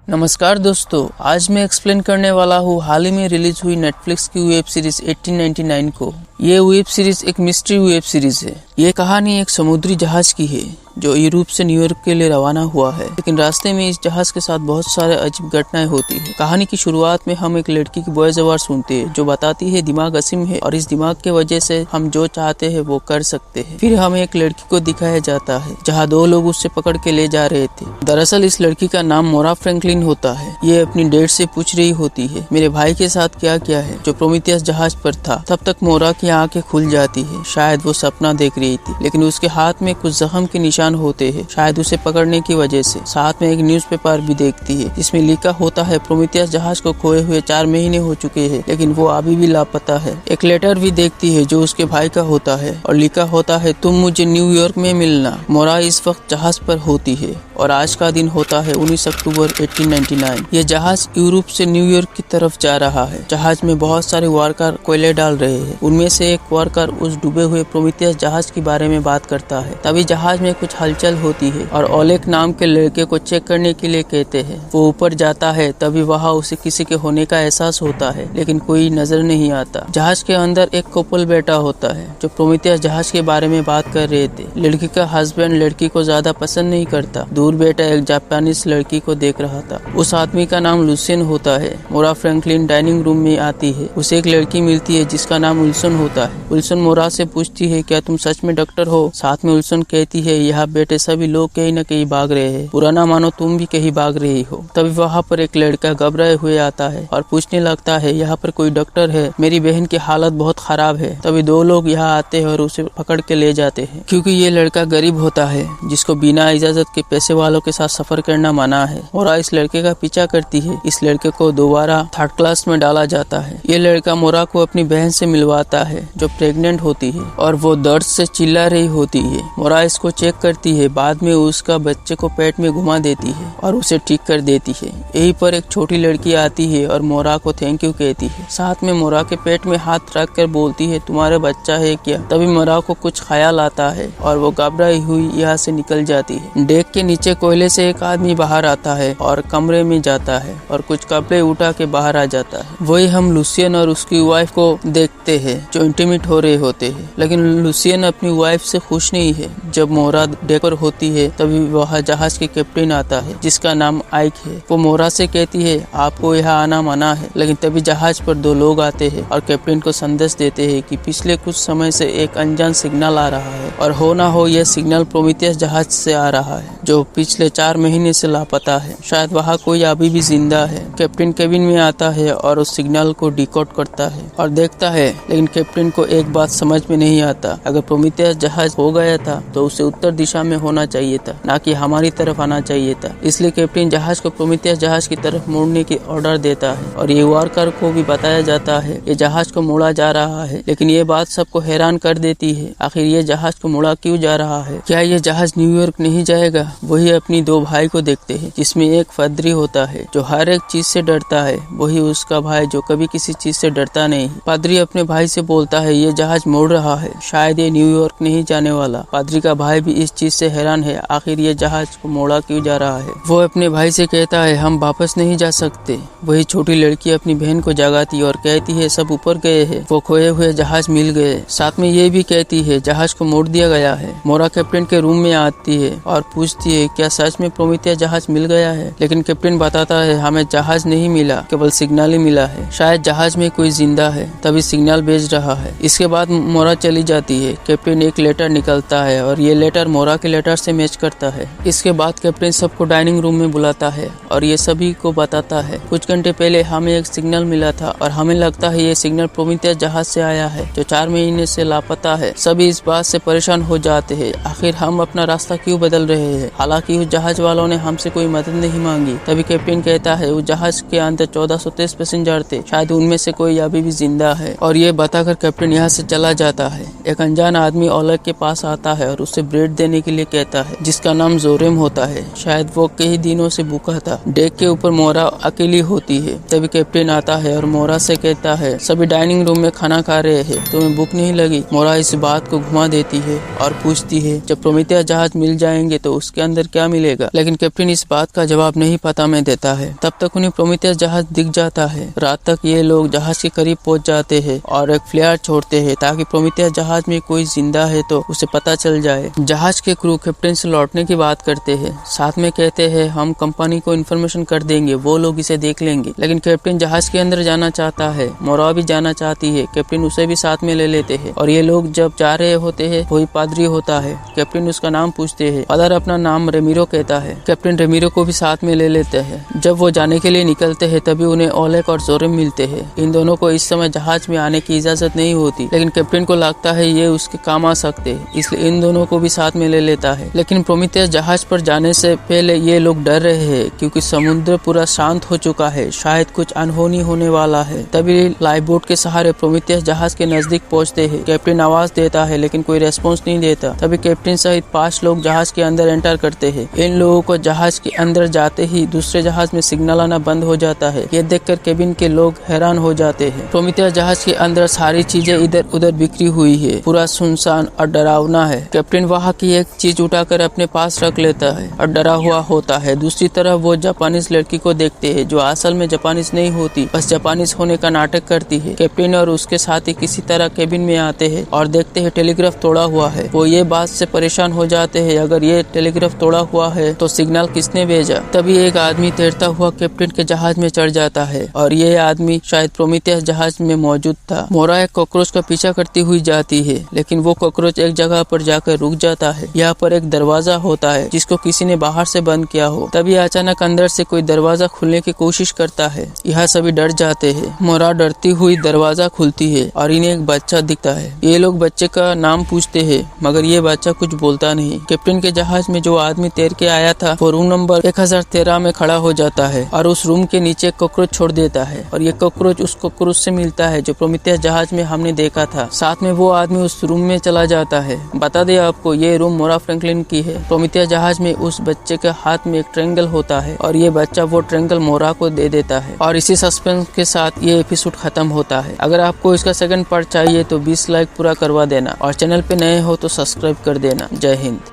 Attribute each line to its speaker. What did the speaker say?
Speaker 1: नमस्कार दोस्तों, आज मैं एक्सप्लेन करने वाला हूँ हाल ही में रिलीज हुई नेटफ्लिक्स की वेब सीरीज 1899 को। ये वेब सीरीज एक मिस्ट्री वेब सीरीज है। ये कहानी एक समुद्री जहाज की है जो यूरोप से न्यूयॉर्क के लिए रवाना हुआ है, लेकिन रास्ते में इस जहाज के साथ बहुत सारे अजीब घटनाएं होती है। कहानी की शुरुआत में हम एक लड़की की वॉइस ओवर सुनते हैं जो बताती है दिमाग असीम है और इस दिमाग के वजह से हम जो चाहते हैं वो कर सकते हैं। फिर हमें एक लड़की को दिखाया जाता है जहाँ दो लोग उससे पकड़ के ले जा रहे थे। दरअसल इस लड़की का नाम मोरा फ्रैंकलिन होता है। ये अपनी डेट से पूछ रही होती है मेरे भाई के साथ क्या क्या है जो प्रोमीथियस जहाज पर था। तब तक मोरा की आंखें खुल जाती है। शायद वो सपना देख रही थी, लेकिन उसके हाथ में कुछ जख्म के निशान होते हैं, शायद उसे पकड़ने की वजह से। साथ में एक न्यूज़पेपर भी देखती है जिसमें लिखा होता है प्रोमीथियस जहाज को खोए हुए 4 महीने हो चुके हैं, लेकिन वो अभी भी लापता है। एक लेटर भी देखती है जो उसके भाई का होता है और लिखा होता है तुम मुझे न्यूयॉर्क में मिलना। मोरा इस वक्त जहाज पर होती है और आज का दिन होता है 19 अक्टूबर 1899। ये जहाज यूरोप से न्यूयॉर्क की तरफ जा रहा है। जहाज में बहुत सारे वर्कर कोयले डाल रहे हैं। उनमें से एक वर्कर उस डूबे हुए प्रोमीथियस जहाज के बारे में बात करता है। तभी जहाज में कुछ हलचल होती है और ओलेग नाम के लड़के को चेक करने के लिए कहते हैं। वो ऊपर जाता है, तभी वहाँ उसे किसी के होने का एहसास होता है, लेकिन कोई नजर नहीं आता। जहाज के अंदर एक कपल बैठा होता है जो प्रोमीथियस जहाज के बारे में बात कर रहे थे। लड़की का हस्बैंड लड़की को ज्यादा पसंद नहीं करता। दूर बैठा एक जापानीज लड़की को देख रहा था। उस आदमी का नाम लुसियन होता है। मोरा फ्रैंकलिन डाइनिंग रूम में आती है। उसे एक लड़की मिलती है जिसका नाम उल्सन होता है। उल्सन मोरा से पूछती है क्या तुम सच में डॉक्टर हो। साथ में उल्सन कहती है यहाँ बैठे सभी लोग कहीं न कहीं भाग रहे हैं, पुराना मानो तुम भी कहीं भाग रही हो। तभी वहाँ पर एक लड़का घबराए हुए आता है और पूछने लगता है यहाँ पर कोई डॉक्टर है, मेरी बहन की हालत बहुत खराब है। तभी 2 लोग यहाँ आते हैं और उसे पकड़ के ले जाते हैं क्योंकि ये लड़का गरीब होता है जिसको बिना इजाजत के पैसे वालों के साथ सफर करना मना है। मोरा इस लड़के का पीछा करती है। इस लड़के को दोबारा 3rd क्लास में डाला जाता है। ये लड़का मोरा को अपनी बहन से मिलवाता है जो प्रेग्नेंट होती है और वो दर्द से चिल्ला रही होती है। मोरा इसको चेक करती है। बाद में उसका बच्चे को पेट में घुमा देती है और उसे ठीक कर देती है। यहीं पर एक छोटी लड़की आती है और मोरा को थैंक यू कहती है। साथ में मोरा के पेट में हाथ रख कर बोलती है तुम्हारा बच्चा है क्या। तभी मोरा को कुछ ख्याल आता है और वो घबराई हुई यहाँ से निकल जाती है। डेक के नीचे कोयले से एक आदमी बाहर आता है और कमरे में जाता है और कुछ कपड़े उठा के बाहर आ जाता है। वही हम लुसियन और उसकी वाइफ को देखते हैं जो इंटीमेट हो रहे होते हैं, लेकिन लुसियन अपनी वाइफ से खुश नहीं है। जब मोरा डेक पर होती है तभी वह जहाज के कैप्टन आता है जिसका नाम आइक है। वो मोरा से कहती है आपको यहाँ आना मना है, लेकिन तभी जहाज पर 2 लोग आते हैं और कैप्टन को संदेश देते हैं कि पिछले कुछ समय से एक अनजान सिग्नल आ रहा है और हो ना हो यह सिग्नल प्रोमीथियस जहाज से आ रहा है जो पिछले 4 महीने से लापता है। शायद वहाँ कोई अभी भी जिंदा है। कैप्टन केबिन में आता है और उस सिग्नल को डिकोड करता है और देखता है, लेकिन कैप्टन को एक बात समझ में नहीं आता। अगर प्रोमीथियस जहाज हो गया था तो उसे उत्तर दिशा में होना चाहिए था, ना कि हमारी तरफ आना चाहिए था। इसलिए कैप्टन जहाज को प्रोमीथियस जहाज की तरफ मोड़ने की ऑर्डर देता है और ये वर्कर को भी बताया जाता है ये जहाज को मोड़ा जा रहा है। लेकिन ये बात सबको हैरान कर देती है। आखिर ये जहाज को मोड़ा क्यों जा रहा है? क्या ये जहाज न्यूयॉर्क नहीं जाएगा? वही अपनी 2 भाई को देखते हैं जिसमें एक पादरी होता है जो हर एक चीज से डरता है, वही उसका भाई जो कभी किसी चीज से डरता नहीं। पादरी अपने भाई से बोलता है ये जहाज मोड़ रहा है, शायद ये न्यूयॉर्क नहीं जाने वाला। पादरी का भाई भी इस चीज से हैरान है, आखिर ये जहाज को मोड़ा क्यों जा रहा है। वो अपने भाई से कहता है हम वापस नहीं जा सकते। वही छोटी लड़की अपनी बहन को जगाती और कहती है सब ऊपर गए हैं, वो खोए हुए जहाज मिल गए। साथ में ये भी कहती है जहाज को मोड़ दिया गया है। मोरा कैप्टन के रूम में आती है और पूछती है क्या सच में प्रोमीथियस जहाज मिल गया है। लेकिन कैप्टन बताता है हमें जहाज नहीं मिला, केवल सिग्नल ही मिला है। शायद जहाज में कोई जिंदा है तभी सिग्नल भेज रहा है। इसके बाद मोरा चली जाती है। कैप्टन एक लेटर निकलता है और ये लेटर मोरा के लेटर से मैच करता है। इसके बाद कैप्टन सबको डाइनिंग रूम में बुलाता है और ये सभी को बताता है कुछ घंटे पहले हमें एक सिग्नल मिला था और हमें लगता है ये सिग्नल प्रोमीथियस जहाज से आया है जो 4 महीने से लापता है। सभी इस बात से परेशान हो जाते हैं, आखिर हम अपना रास्ता क्यों बदल रहे हैं। हालांकि उस जहाज वालों ने हमसे कोई मदद नहीं मांगी। तभी कैप्टन कहता है उस जहाज के अंदर 1423 पैसेंजर थे, शायद उनमें से कोई अभी भी जिंदा है। और ये बताकर कैप्टन यहाँ से चला जाता है। एक अनजान आदमी ओलेग के पास आता है और उसे ब्रेड देने पीने के लिए कहता है, जिसका नाम जोरेम होता है। शायद वो कई दिनों से भूखा था। डेक के ऊपर मोरा अकेली होती है। तभी कैप्टन आता है और मोरा से कहता है, सभी डाइनिंग रूम में खाना खा रहे हैं, तुम्हें भूख नहीं लगी? मोरा इस बात को घुमा देती है और पूछती है, जब प्रोमेथियस जहाज मिल जाएंगे तो उसके अंदर क्या मिलेगा? लेकिन कैप्टन इस बात का जवाब नहीं पता में देता है। तब तक उन्हें प्रोमेथियस जहाज दिख जाता है। रात तक ये लोग जहाज के करीब पहुंच जाते हैं और एक फ्लेयर छोड़ते हैं ताकि प्रोमेथियस जहाज में कोई जिंदा है तो उसे पता चल जाए। जहाज के क्रू कैप्टन से लौटने की बात करते हैं। साथ में कहते हैं, हम कंपनी को इन्फॉर्मेशन कर देंगे, वो लोग इसे देख लेंगे। लेकिन कैप्टन जहाज के अंदर जाना चाहता है। मोरा भी जाना चाहती है। कैप्टन उसे भी साथ में ले लेते हैं और ये लोग जब जा रहे होते हैं वही पादरी होता है। कैप्टन उसका नाम पूछते हैं। फादर अपना नाम रेमिरो कहता है। कैप्टन रेमिरो को भी साथ में ले लेते हैं। जब वो जाने के लिए निकलते हैं तभी उन्हें ओलेग और जोरेम मिलते हैं। इन दोनों को इस समय जहाज में आने की इजाजत नहीं होती, लेकिन कैप्टन को लगता है ये उसके काम आ सकते हैं, इसलिए इन दोनों को भी साथ में ले लेता है। लेकिन प्रोमेथियस जहाज पर जाने से पहले ये लोग डर रहे हैं क्योंकि समुद्र पूरा शांत हो चुका है, शायद कुछ अनहोनी होने वाला है। तभी लाइफ बोट के सहारे प्रोमेथियस जहाज के नजदीक पहुंचते हैं। कैप्टन आवाज देता है लेकिन कोई रेस्पॉन्स नहीं देता। तभी कैप्टन सहित 5 लोग जहाज के अंदर एंटर करते हैं। इन लोगों को जहाज के अंदर जाते ही दूसरे जहाज में सिग्नल आना बंद हो जाता है। ये देखकर केबिन के लोग हैरान हो जाते हैं। प्रोमेथियस जहाज के अंदर सारी चीजें इधर उधर बिखरी हुई है, पूरा सुनसान और डरावना है। कैप्टन वहाँ की एक चीज उठाकर अपने पास रख लेता है और डरा हुआ होता है। दूसरी तरफ वो जापानीज लड़की को देखते हैं जो असल में जापानीज नहीं होती, बस जापानीज होने का नाटक करती है। कैप्टन और उसके साथी किसी तरह केबिन में आते हैं और देखते हैं टेलीग्राफ तोड़ा हुआ है। वो ये बात से परेशान हो जाते हैं, अगर ये टेलीग्राफ तोड़ा हुआ है तो सिग्नल किसने भेजा? तभी एक आदमी तैरता हुआ कैप्टन के जहाज में चढ़ जाता है और ये आदमी शायद प्रोमेथियस जहाज में मौजूद था। मोरा एक कॉकरोच का पीछा करती हुई जाती है, लेकिन वो कॉकरोच एक जगह पर जाकर रुक जाता है। यहाँ पर एक दरवाजा होता है जिसको किसी ने बाहर से बंद किया हो। तभी अचानक अंदर से कोई दरवाजा खुलने की कोशिश करता है। यह सभी डर जाते हैं। मोरा डरती हुई दरवाजा खुलती है और इन्हें एक बच्चा दिखता है। ये लोग बच्चे का नाम पूछते हैं मगर ये बच्चा कुछ बोलता नहीं। कैप्टन के जहाज में जो आदमी तैर के आया था वो रूम नंबर 1013 में खड़ा हो जाता है और उस रूम के नीचे कॉकरोच छोड़ देता है और ये कॉकरोच उस कॉकरोच से मिलता है जो प्रोमेथियस जहाज में हमने देखा था। साथ में वो आदमी उस रूम में चला जाता है। बता दे आपको, ये रूम मोरा फ्रैंकलिन की है। प्रोमेथियस जहाज में उस बच्चे के हाथ में एक ट्रायंगल होता है और ये बच्चा वो ट्रायंगल मोरा को दे देता है और इसी सस्पेंस के साथ ये एपिसोड खत्म होता है। अगर आपको इसका सेकंड पार्ट चाहिए तो 20 लाइक पूरा करवा देना और चैनल पे नए हो तो सब्सक्राइब कर देना। जय हिंद।